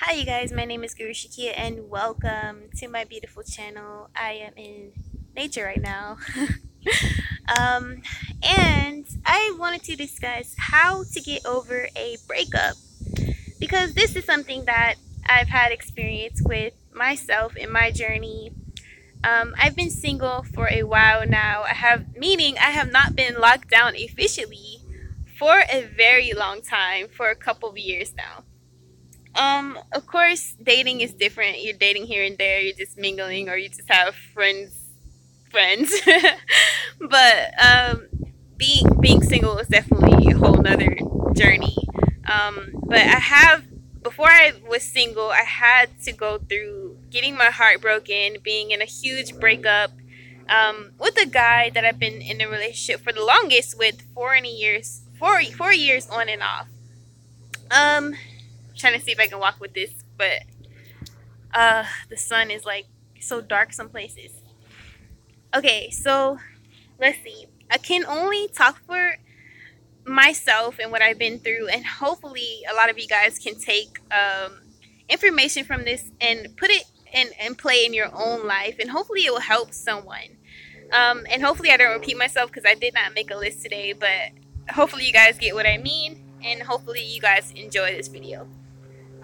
Hi you guys, my name is Guru Shakia and welcome to my beautiful channel. I am in nature right now. um, and I wanted to discuss how to get over a breakup because this is something that I've had experience with myself in my journey. I've been single for a while now. Meaning I have not been locked down officially for a very long time, for a couple of years now. Of course, dating is different. You're dating here and there. You're just mingling, or you just have friends. But being single is definitely a whole nother journey. But before I was single, I had to go through getting my heart broken, being in a huge breakup, with a guy that I've been in a relationship for the longest with 4 years, 4 years on and off. Trying to see if I can walk with this, but the sun is like so dark some places. Okay, so let's see. I can only talk for myself and what I've been through, and hopefully a lot of you guys can take information from this and put it and play in your own life, and hopefully it will help someone. And hopefully I don't repeat myself because I did not make a list today, but hopefully you guys get what I mean, and hopefully you guys enjoy this video.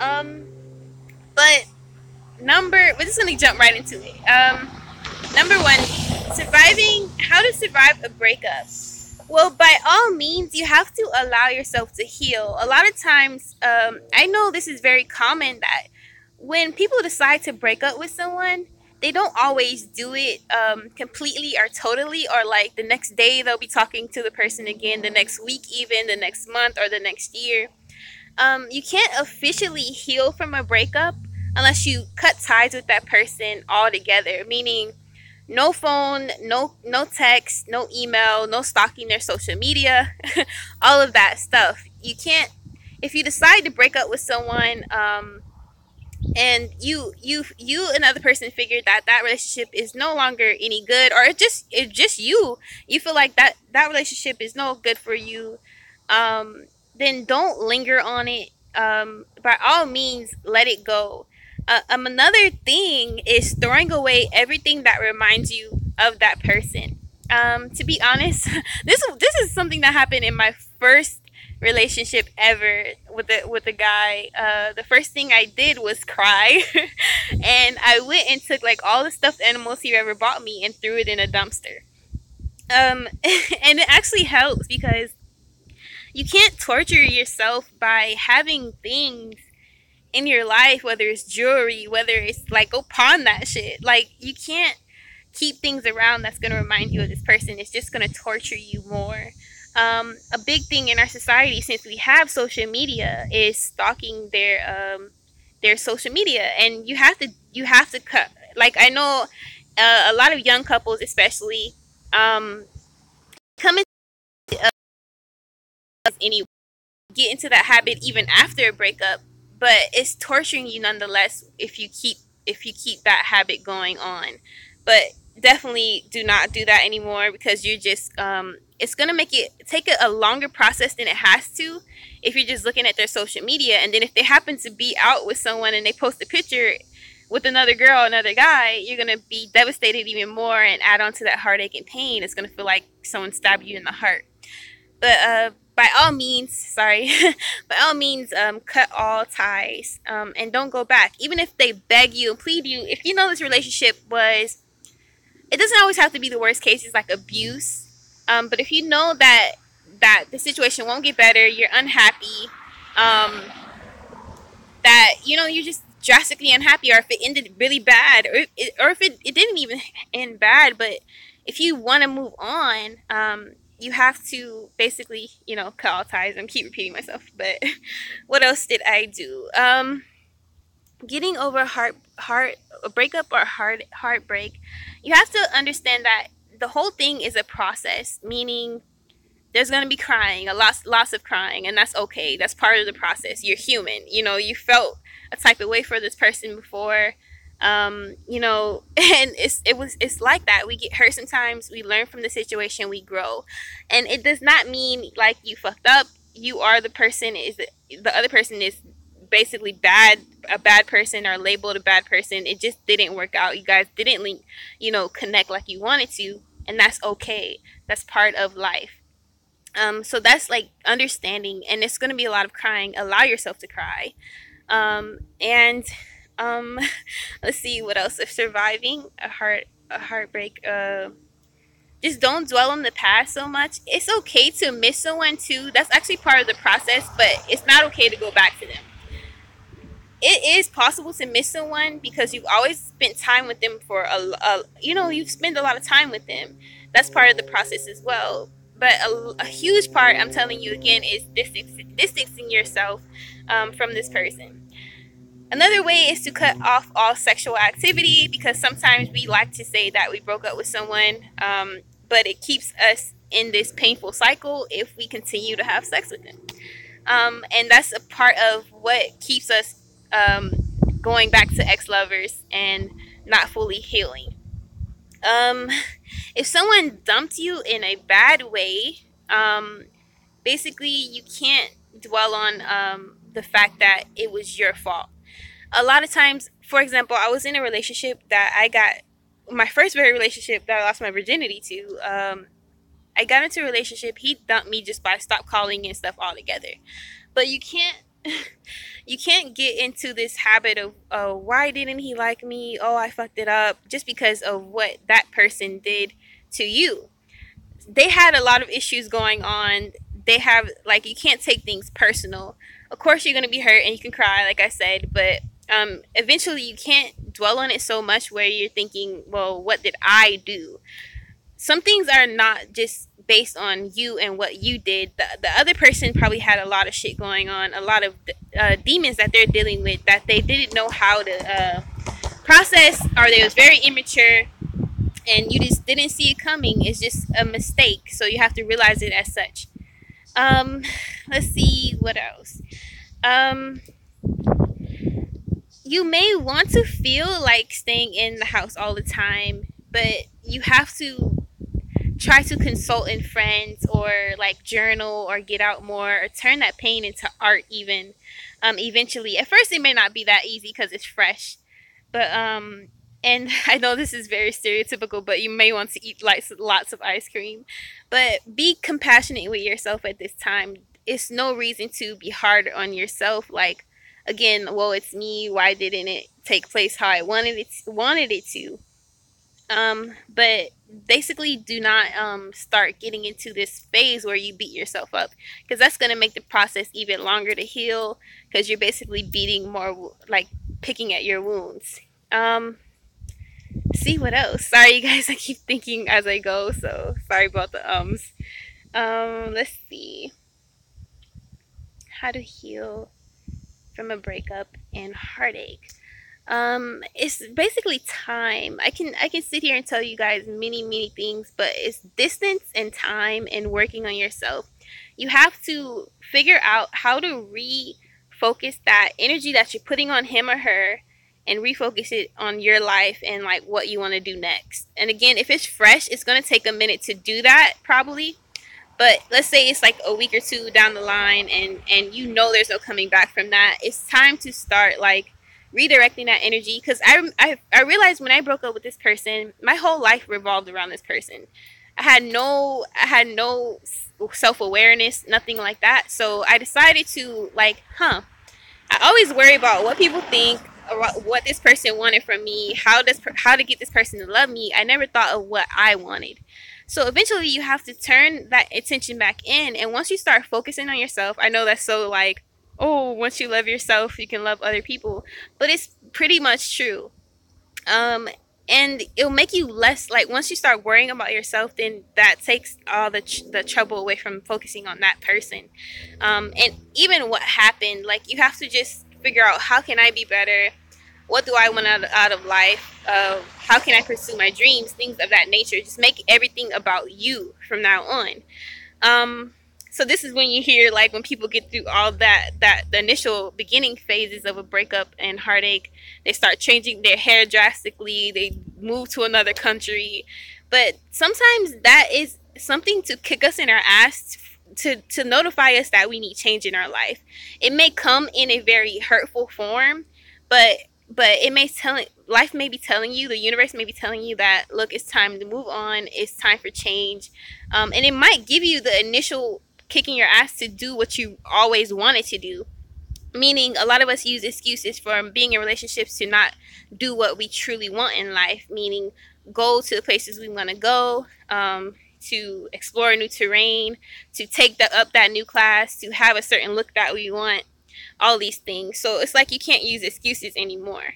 Um, but we're just gonna jump right into it. Number one, how to survive a breakup. Well, by all means, you have to allow yourself to heal. A lot of times, I know this is very common that when people decide to break up with someone, they don't always do it completely or totally, or like the next day they'll be talking to the person again, the next week, even the next month, or the next year. You can't officially heal from a breakup unless you cut ties with that person altogether, meaning no phone, no text, no email, no stalking their social media, all of that stuff. You can't, if you decide to break up with someone, and you another person figured that that relationship is no longer any good, or it just you feel like that relationship is no good for you, then don't linger on it. By all means, let it go. Another thing is throwing away everything that reminds you of that person. To be honest, this is something that happened in my first relationship ever with a guy. The first thing I did was cry, and I went and took like all the stuffed animals he ever bought me and threw it in a dumpster. And it actually helps because you can't torture yourself by having things in your life, whether it's jewelry, whether it's like go pawn that shit. Like you can't keep things around that's going to remind you of this person. It's just going to torture you more. A big thing in our society, since we have social media, is stalking their social media, and you have to cut. Like I know a lot of young couples, especially, come into any get into that habit even after a breakup, but it's torturing you nonetheless if you keep that habit going on. But definitely do not do that anymore, because you're just it's gonna make it take a longer process than it has to if you're just looking at their social media. And then if they happen to be out with someone and they post a picture with another girl, another guy, you're gonna be devastated even more and add on to that heartache and pain. It's gonna feel like someone stabbed you in the heart. But by all means, sorry, by all means, cut all ties, and don't go back. Even if they beg you and plead you, if you know this relationship was, it doesn't always have to be the worst cases like abuse. But if you know that the situation won't get better, you're unhappy, that you're just drastically unhappy, or if it ended really bad, or if it didn't even end bad, but if you want to move on, you have to basically cut all ties. And keep repeating myself, but what else did I do? Getting over a breakup or heartbreak, you have to understand that the whole thing is a process, meaning there's going to be crying, lots of crying, and that's okay. That's part of the process. You're human. You felt a type of way for this person before, and it's like that. We get hurt sometimes, we learn from the situation, we grow. And it does not mean like you fucked up, you are the person, is the other person is basically a bad person or labeled a bad person. It just didn't work out. You guys didn't link, connect like you wanted to, and that's okay. That's part of life. So that's like understanding, and it's going to be a lot of crying. Allow yourself to cry. And let's see what else. If surviving a heartbreak, just don't dwell on the past so much. It's okay to miss someone too. That's actually part of the process, but it's not okay to go back to them. It is possible to miss someone because you've always spent time with them for you've spent a lot of time with them. That's part of the process as well. But a huge part, I'm telling you again, is distancing yourself from this person. Another way is to cut off all sexual activity, because sometimes we like to say that we broke up with someone, but it keeps us in this painful cycle if we continue to have sex with them. And that's a part of what keeps us going back to ex-lovers and not fully healing. If someone dumped you in a bad way, basically you can't dwell on the fact that it was your fault. A lot of times, for example, I was in a relationship that I got, my first very relationship that I lost my virginity to. I got into a relationship, he dumped me just by stop calling and stuff altogether. But you can't get into this habit of, oh, why didn't he like me? Oh, I fucked it up, just because of what that person did to you. They had a lot of issues going on. They have, like, you can't take things personal. Of course you're going to be hurt and you can cry, like I said, but eventually you can't dwell on it so much where you're thinking, well, what did I do? Some things are not just based on you and what you did. The other person probably had a lot of shit going on, a lot of demons that they're dealing with that they didn't know how to process, or they was very immature and you just didn't see it coming. It's just a mistake, so you have to realize it as such. Let's see what else. You may want to feel like staying in the house all the time, but you have to try to consult in friends, or like journal, or get out more, or turn that pain into art even. Eventually, at first it may not be that easy because it's fresh, but and I know this is very stereotypical, but you may want to eat lots of ice cream. But be compassionate with yourself at this time. It's no reason to be hard on yourself, like, again, well, it's me, why didn't it take place how I wanted it to. But basically do not start getting into this phase where you beat yourself up, because that's going to make the process even longer to heal, because you're basically beating more, like picking at your wounds. See what else. Sorry, you guys, I keep thinking as I go, so sorry about the ums. Let's see. How to heal from a breakup and heartache. It's basically time. I can sit here and tell you guys many things, but it's distance and time and working on yourself. You have to figure out how to refocus that energy that you're putting on him or her, and refocus it on your life and like what you want to do next. And again, if it's fresh, it's going to take a minute to do that probably. But let's say it's like a week or two down the line, and you know there's no coming back from that. It's time to start like redirecting that energy, because I realized when I broke up with this person, my whole life revolved around this person. I had no self-awareness, nothing like that. So I decided to like, I always worry about what people think, what this person wanted from me, how to get this person to love me. I never thought of what I wanted. So eventually you have to turn that attention back in, and once you start focusing on yourself, I know that's so like, oh, once you love yourself, you can love other people, but it's pretty much true. And it'll make you less, like, once you start worrying about yourself, then that takes all the trouble away from focusing on that person. And even what happened, like, you have to just figure out, how can I be better? What do I want out of life? How can I pursue my dreams? Things of that nature. Just make everything about you from now on. So this is when you hear, like, when people get through all that the initial beginning phases of a breakup and heartache, they start changing their hair drastically, they move to another country. But sometimes that is something to kick us in our ass to notify us that we need change in our life. It may come in a very hurtful form, but it may tell life may be telling you, the universe may be telling you that look, it's time to move on, it's time for change, and it might give you the initial kicking your ass to do what you always wanted to do. Meaning, a lot of us use excuses for being in relationships to not do what we truly want in life. Meaning, go to the places we want to go, to explore new terrain, to take up that new class, to have a certain look that we want. All these things. So it's like you can't use excuses anymore.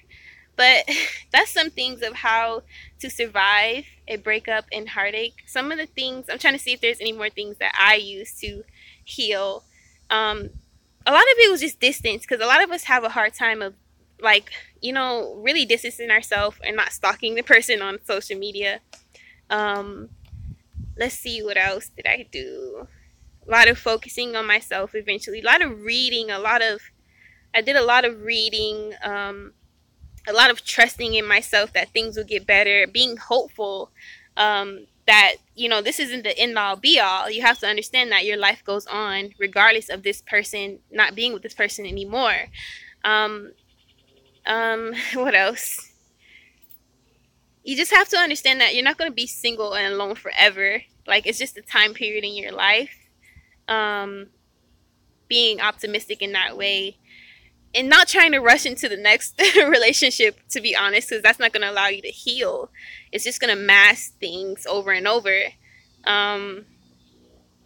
But that's some things of how to survive a breakup and heartache. Some of the things, I'm trying to see if there's any more things that I use to heal. A lot of it was just distance, because a lot of us have a hard time of, like, really distancing ourselves and not stalking the person on social media. Um, let's see, what else did I do? A lot of focusing on myself eventually. A lot of reading. I did a lot of reading. A lot of trusting in myself that things will get better. Being hopeful. That this isn't the end all be all. You have to understand that your life goes on regardless of this person not being with this person anymore. um what else? You just have to understand that you're not going to be single and alone forever. Like, it's just a time period in your life. um Being optimistic in that way, and not trying to rush into the next relationship, to be honest, because that's not going to allow you to heal. It's just going to mask things over and over. um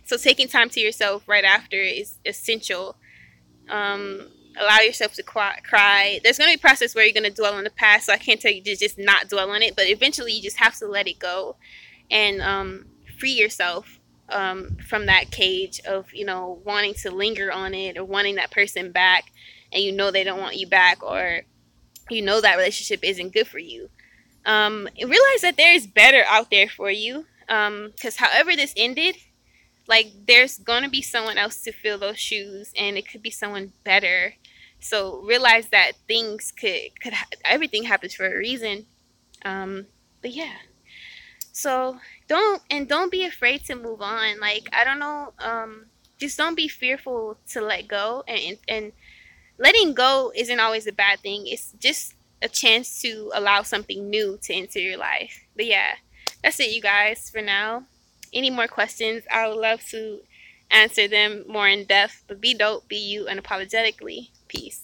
So taking time to yourself right after is essential. Allow yourself to cry. There's going to be a process where you're going to dwell on the past, so I can't tell you to just not dwell on it, but eventually you just have to let it go and free yourself from that cage of, wanting to linger on it, or wanting that person back, and they don't want you back, or that relationship isn't good for you. Realize that there is better out there for you, because however this ended, like, there's gonna be someone else to fill those shoes, and it could be someone better. So realize that things everything happens for a reason. But yeah, so don't be afraid to move on. Like, I don't know, just don't be fearful to let go, and letting go isn't always a bad thing. It's just a chance to allow something new to enter your life. But yeah, that's it, you guys, for now. Any more questions, I would love to answer them more in depth. But be dope, be you, unapologetically. Peace.